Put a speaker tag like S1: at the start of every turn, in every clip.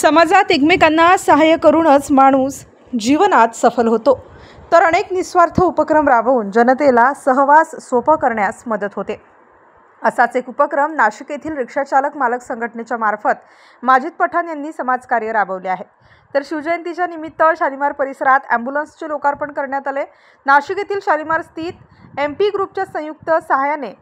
S1: समाजात एकमेकांना सहाय्य करूनच माणूस जीवनात सफल होतो, तर अनेक निस्वार्थ उपक्रम राबवून जनतेला सहवास सोपं करण्यास मदत होते। असाच एक उपक्रम नाशिक येथील रिक्षाचालक मालक संघटनेच्या मार्फत माजिद पठाण यांनी समाजकार्य राबवले आहे। तर शिवजयंतीच्या निमित्त शालिमार परिसरात ॲम्ब्युलन्सचे लोकार्पण करण्यात आले। नाशिक येथील शालिमार स्थित MP ग्रुपच्या संयुक्त सहाय्याने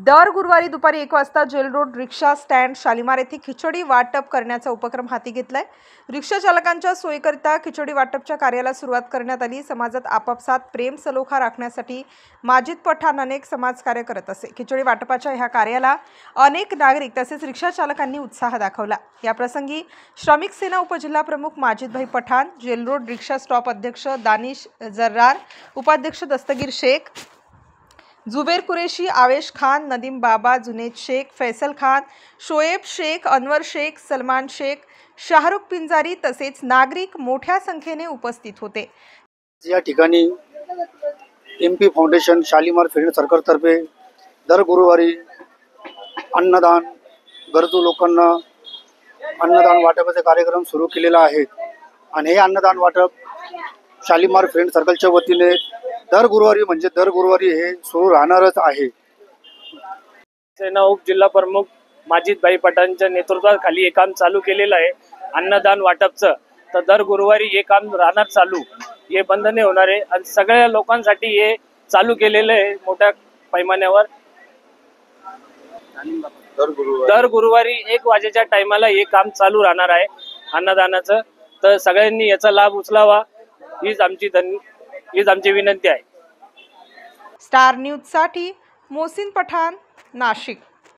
S1: दर गुरुवारी दुपारी 1 वाजता जेल रोड रिक्षा स्टँड शालिमार येथे खिचडी वाटप करण्याचा उपक्रम हाती घेतलाय। रिक्षा चालकांच्या सोयीकरिता खिचडी वाटपच्या कार्याला सुरुवात करण्यात आली। समाजात आपापसात प्रेम सलोखा राखण्यासाठी माजिद पठाण अनेक समाजकार्य करत असे। खिचडी वाटपाच्या ह्या कार्याला अनेक नागरिक तसेच रिक्षा चालकांनी उत्साह दाखवला। या प्रसंगी श्रमिक सेना उपजिल्हा प्रमुख माजिद भाई पठाण, जेल रोड रिक्षा स्टॉप अध्यक्ष दानिश जर्रार, उपाध्यक्ष दस्तगीर शेख, जुबेर कुरेशी, आवेश खान, नदीम बाबा, जुनेद शेख, फैसल खान, शोएब शेख, अनवर शेख, सलमान शेख, शाहरुख पिंजारी तसेच नागरिक मोठ्या संख्येने उपस्थित होते।
S2: या ठिकाणी MP फाउंडेशन शालिमार फ्रेंड सर्कलतर्फे दर गुरुवारी अन्नदान, गरजू लोकांना अन्नदान वाटपाचे कार्यक्रम सुरू केलेला आहे आणि हे अन्नदान वाटप शालिमार फ्रेंड सर्कलच्या वतीने दर गुरुवारी हे सुरू राहणारच आहे।
S3: सेना उपजिल्हा प्रमुख माजिद भाई पठाणच्या नेतृत्वाखाली हे काम चालू केलेलं आहे अन्नदान वाटपचं। तर दर गुरुवारी हे काम राहणार चालू, हे बंद नाही होणार आहे आणि सगळ्या लोकांसाठी हे चालू केलेलं आहे मोठ्या पैमान्यावर। दर गुरुवारी 1 वाजेच्या टायमाला हे काम चालू राहणार आहे अन्नदानाचं। तर सगळ्यांनी याचा लाभ उचलावा हीच आमची विनंती आहे।
S1: स्टार न्यूज साठी मोहसिन पठाण, नाशिक।